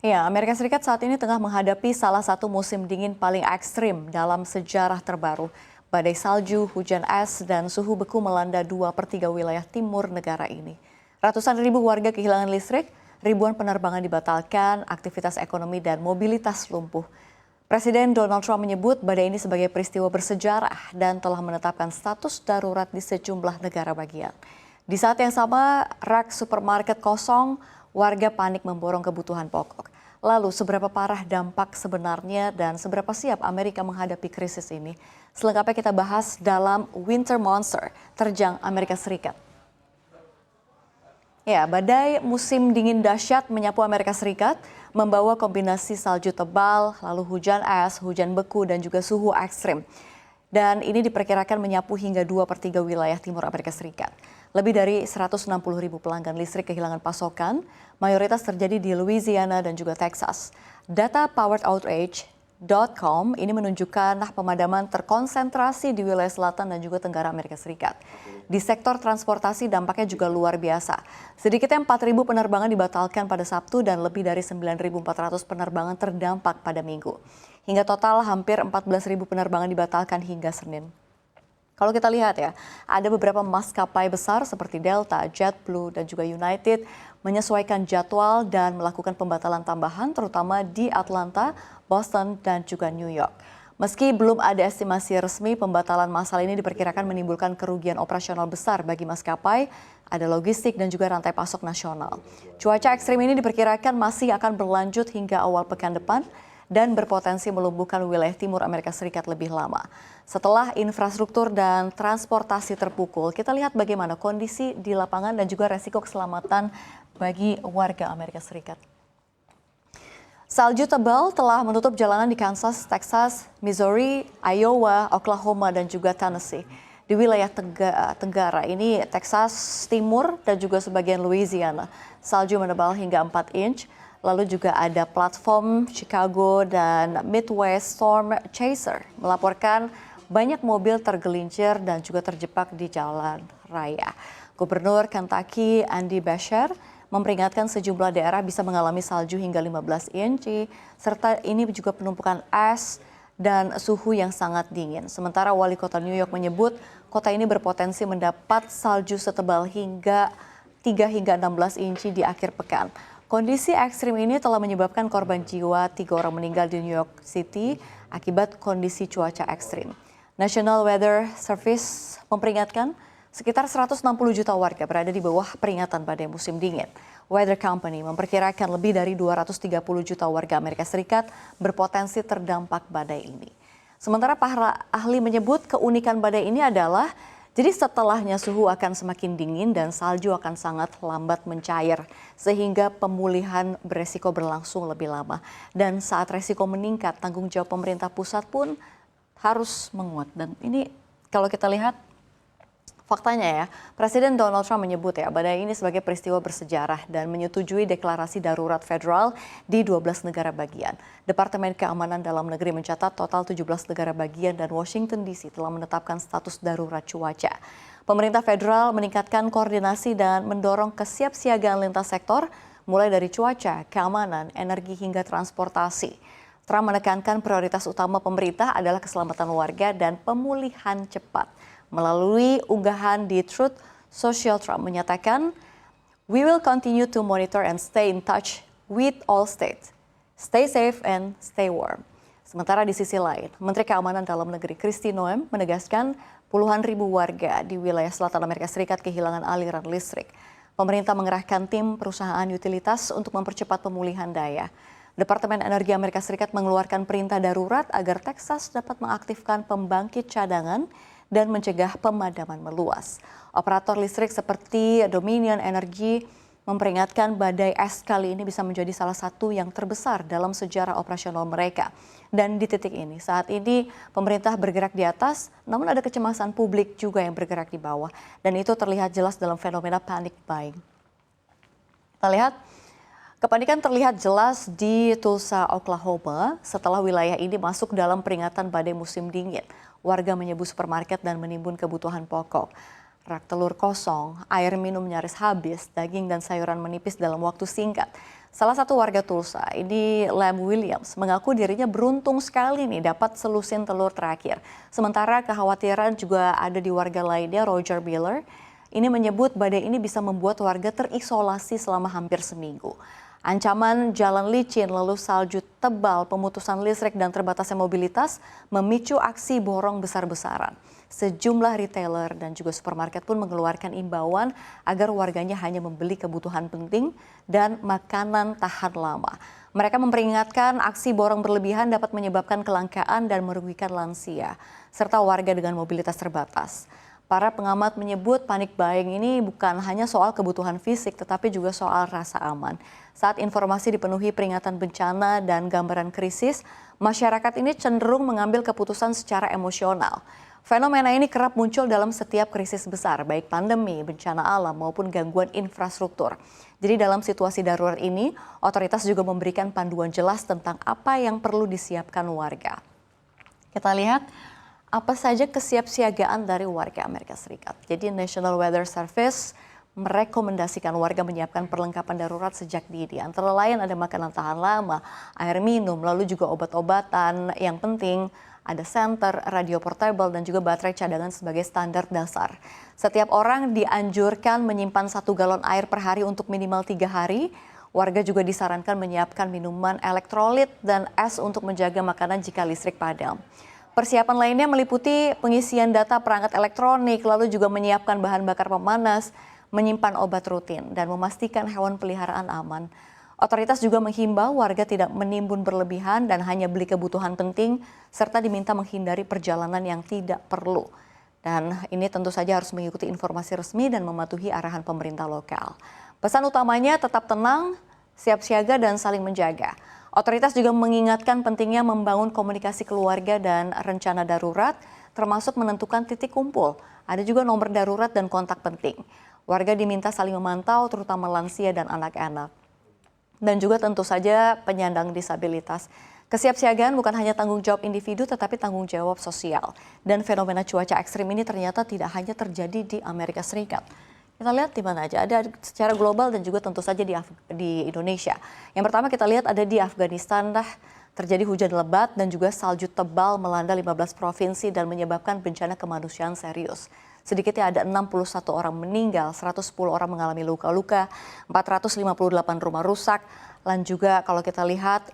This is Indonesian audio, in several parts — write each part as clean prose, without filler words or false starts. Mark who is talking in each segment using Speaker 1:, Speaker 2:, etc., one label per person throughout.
Speaker 1: Ya, Amerika Serikat saat ini tengah menghadapi salah satu musim dingin paling ekstrim dalam sejarah terbaru. Badai salju, hujan es, dan suhu beku melanda 2/3 wilayah timur negara ini. Ratusan ribu warga kehilangan listrik, ribuan penerbangan dibatalkan, aktivitas ekonomi dan mobilitas lumpuh. Presiden Donald Trump menyebut badai ini sebagai peristiwa bersejarah dan telah menetapkan status darurat di sejumlah negara bagian. Di saat yang sama, rak supermarket kosong, warga panik memborong kebutuhan pokok. Lalu, seberapa parah dampak sebenarnya dan seberapa siap Amerika menghadapi krisis ini? Selengkapnya kita bahas dalam Winter Monster, terjang Amerika Serikat. Ya, badai musim dingin dahsyat menyapu Amerika Serikat, membawa kombinasi salju tebal, lalu hujan es, hujan beku, dan juga suhu ekstrim. Dan ini diperkirakan menyapu hingga 2/3 wilayah timur Amerika Serikat. Lebih dari 160 ribu pelanggan listrik kehilangan pasokan, mayoritas terjadi di Louisiana dan juga Texas. Data poweredoutrage.com ini menunjukkan pemadaman terkonsentrasi di wilayah selatan dan juga tenggara Amerika Serikat. Di sektor transportasi dampaknya juga luar biasa. Sedikitnya 4.000 penerbangan dibatalkan pada Sabtu dan lebih dari 9.400 penerbangan terdampak pada Minggu. Hingga total hampir 14.000 penerbangan dibatalkan hingga Senin. Kalau kita lihat ya, ada beberapa maskapai besar seperti Delta, JetBlue, dan juga United menyesuaikan jadwal dan melakukan pembatalan tambahan terutama di Atlanta, Boston, dan juga New York. Meski belum ada estimasi resmi, pembatalan massal ini diperkirakan menimbulkan kerugian operasional besar bagi maskapai, ada logistik dan juga rantai pasok nasional. Cuaca ekstrim ini diperkirakan masih akan berlanjut hingga awal pekan depan dan berpotensi melumpuhkan wilayah timur Amerika Serikat lebih lama. Setelah infrastruktur dan transportasi terpukul, kita lihat bagaimana kondisi di lapangan dan juga resiko keselamatan bagi warga Amerika Serikat. Salju tebal telah menutup jalanan di Kansas, Texas, Missouri, Iowa, Oklahoma, dan juga Tennessee. Di wilayah Tenggara ini, Texas Timur dan juga sebagian Louisiana, salju menebal hingga 4 inch. Lalu juga ada platform Chicago dan Midwest Storm Chaser melaporkan banyak mobil tergelincir dan juga terjebak di jalan raya. Gubernur Kentucky Andy Beshear memperingatkan sejumlah daerah bisa mengalami salju hingga 15 inci, serta ini juga penumpukan es dan suhu yang sangat dingin. Sementara wali kota New York menyebut kota ini berpotensi mendapat salju setebal hingga 3 hingga 16 inci di akhir pekan. Kondisi ekstrim ini telah menyebabkan korban jiwa, 3 orang meninggal di New York City akibat kondisi cuaca ekstrim. National Weather Service memperingatkan sekitar 160 juta warga berada di bawah peringatan badai musim dingin. Weather Company memperkirakan lebih dari 230 juta warga Amerika Serikat berpotensi terdampak badai ini. Sementara para ahli menyebut keunikan badai ini adalah jadi setelahnya suhu akan semakin dingin dan salju akan sangat lambat mencair sehingga pemulihan beresiko berlangsung lebih lama. Dan saat resiko meningkat, tanggung jawab pemerintah pusat pun harus menguat. Dan ini kalau kita lihat faktanya ya, Presiden Donald Trump menyebut ya badai ini sebagai peristiwa bersejarah dan menyetujui deklarasi darurat federal di 12 negara bagian. Departemen Keamanan Dalam Negeri mencatat total 17 negara bagian dan Washington DC telah menetapkan status darurat cuaca. Pemerintah federal meningkatkan koordinasi dan mendorong kesiapsiagaan lintas sektor mulai dari cuaca, keamanan, energi hingga transportasi. Trump menekankan prioritas utama pemerintah adalah keselamatan warga dan pemulihan cepat. Melalui unggahan di Truth Social, Trump menyatakan, "We will continue to monitor and stay in touch with all states. Stay safe and stay warm." Sementara di sisi lain, Menteri Keamanan Dalam Negeri Kristi Noem menegaskan puluhan ribu warga di wilayah selatan Amerika Serikat kehilangan aliran listrik. Pemerintah mengerahkan tim perusahaan utilitas untuk mempercepat pemulihan daya. Departemen Energi Amerika Serikat mengeluarkan perintah darurat agar Texas dapat mengaktifkan pembangkit cadangan dan mencegah pemadaman meluas. Operator listrik seperti Dominion Energy memperingatkan badai es kali ini bisa menjadi salah satu yang terbesar dalam sejarah operasional mereka. Dan di titik ini, saat ini pemerintah bergerak di atas, namun ada kecemasan publik juga yang bergerak di bawah. Dan itu terlihat jelas dalam fenomena panic buying. Kita lihat, kepanikan terlihat jelas di Tulsa, Oklahoma setelah wilayah ini masuk dalam peringatan badai musim dingin. Warga menyerbu supermarket dan menimbun kebutuhan pokok. Rak telur kosong, air minum nyaris habis, daging dan sayuran menipis dalam waktu singkat. Salah satu warga Tulsa, ini Lam Williams, mengaku dirinya beruntung sekali nih dapat selusin telur terakhir. Sementara kekhawatiran juga ada di warga lainnya, Roger Miller. Ini menyebut badai ini bisa membuat warga terisolasi selama hampir seminggu. Ancaman jalan licin, lalu salju tebal, pemutusan listrik dan terbatasnya mobilitas memicu aksi borong besar-besaran. Sejumlah retailer dan juga supermarket pun mengeluarkan imbauan agar warganya hanya membeli kebutuhan penting dan makanan tahan lama. Mereka memperingatkan aksi borong berlebihan dapat menyebabkan kelangkaan dan merugikan lansia, serta warga dengan mobilitas terbatas. Para pengamat menyebut panic buying ini bukan hanya soal kebutuhan fisik, tetapi juga soal rasa aman. Saat informasi dipenuhi peringatan bencana dan gambaran krisis, masyarakat ini cenderung mengambil keputusan secara emosional. Fenomena ini kerap muncul dalam setiap krisis besar, baik pandemi, bencana alam, maupun gangguan infrastruktur. Jadi dalam situasi darurat ini, otoritas juga memberikan panduan jelas tentang apa yang perlu disiapkan warga. Kita lihat apa saja kesiapsiagaan dari warga Amerika Serikat. Jadi National Weather Service merekomendasikan warga menyiapkan perlengkapan darurat sejak dini. Antara lain ada makanan tahan lama, air minum, lalu juga obat-obatan yang penting, ada senter, radio portable, dan juga baterai cadangan sebagai standar dasar. Setiap orang dianjurkan menyimpan 1 galon air per hari untuk minimal 3 hari. Warga juga disarankan menyiapkan minuman elektrolit dan es untuk menjaga makanan jika listrik padam. Persiapan lainnya meliputi pengisian data perangkat elektronik, lalu juga menyiapkan bahan bakar pemanas, menyimpan obat rutin, dan memastikan hewan peliharaan aman. Otoritas juga menghimbau warga tidak menimbun berlebihan dan hanya beli kebutuhan penting, serta diminta menghindari perjalanan yang tidak perlu. Dan ini tentu saja harus mengikuti informasi resmi dan mematuhi arahan pemerintah lokal. Pesan utamanya tetap tenang, siap siaga, dan saling menjaga. Otoritas juga mengingatkan pentingnya membangun komunikasi keluarga dan rencana darurat, termasuk menentukan titik kumpul. Ada juga nomor darurat dan kontak penting. Warga diminta saling memantau, terutama lansia dan anak-anak. Dan juga tentu saja penyandang disabilitas. Kesiapsiagaan bukan hanya tanggung jawab individu, tetapi tanggung jawab sosial. Dan fenomena cuaca ekstrim ini ternyata tidak hanya terjadi di Amerika Serikat. Kita lihat di mana aja, ada secara global dan juga tentu saja di Indonesia. Yang pertama kita lihat ada di Afghanistan, terjadi hujan lebat dan juga salju tebal melanda 15 provinsi dan menyebabkan bencana kemanusiaan serius. Sedikitnya ada 61 orang meninggal, 110 orang mengalami luka-luka, 458 rumah rusak, dan juga kalau kita lihat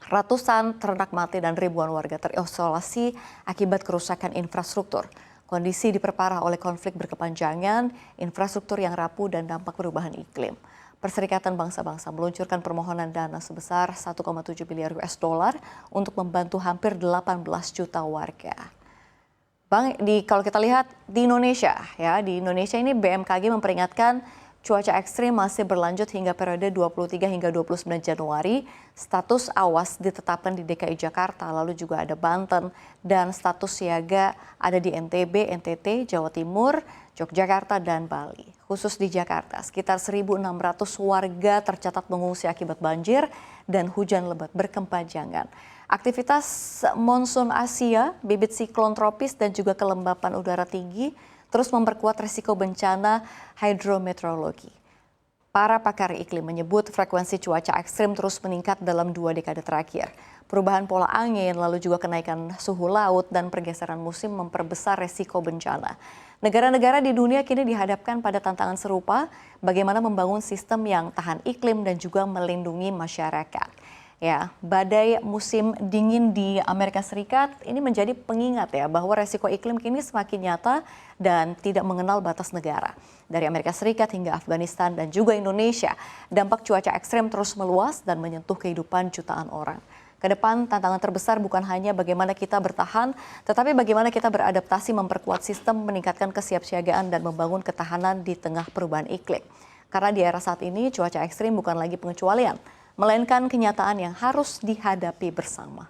Speaker 1: ratusan ternak mati dan ribuan warga terisolasi akibat kerusakan infrastruktur. Kondisi diperparah oleh konflik berkepanjangan, infrastruktur yang rapuh, dan dampak perubahan iklim. Perserikatan Bangsa-Bangsa meluncurkan permohonan dana sebesar 1,7 miliar US dollar untuk membantu hampir 18 juta warga. Bang, kalau kita lihat di Indonesia, di Indonesia ini BMKG memperingatkan cuaca ekstrim masih berlanjut hingga periode 23 hingga 29 Januari. Status awas ditetapkan di DKI Jakarta, lalu juga ada Banten, dan status siaga ada di NTB, NTT, Jawa Timur, Yogyakarta, dan Bali. Khusus di Jakarta, sekitar 1.600 warga tercatat mengungsi akibat banjir dan hujan lebat berkepanjangan. Aktivitas monsun Asia, bibit siklon tropis, dan juga kelembapan udara tinggi terus memperkuat risiko bencana hidrometeorologi. Para pakar iklim menyebut frekuensi cuaca ekstrim terus meningkat dalam 2 dekade terakhir. Perubahan pola angin, lalu juga kenaikan suhu laut dan pergeseran musim memperbesar risiko bencana. Negara-negara di dunia kini dihadapkan pada tantangan serupa, bagaimana membangun sistem yang tahan iklim dan juga melindungi masyarakat. Badai musim dingin di Amerika Serikat ini menjadi pengingat bahwa resiko iklim kini semakin nyata dan tidak mengenal batas negara. Dari Amerika Serikat hingga Afghanistan dan juga Indonesia, dampak cuaca ekstrem terus meluas dan menyentuh kehidupan jutaan orang. Kedepan tantangan terbesar bukan hanya bagaimana kita bertahan, tetapi bagaimana kita beradaptasi, memperkuat sistem, meningkatkan kesiapsiagaan, dan membangun ketahanan di tengah perubahan iklim. Karena di era saat ini cuaca ekstrim bukan lagi pengecualian, melainkan kenyataan yang harus dihadapi bersama.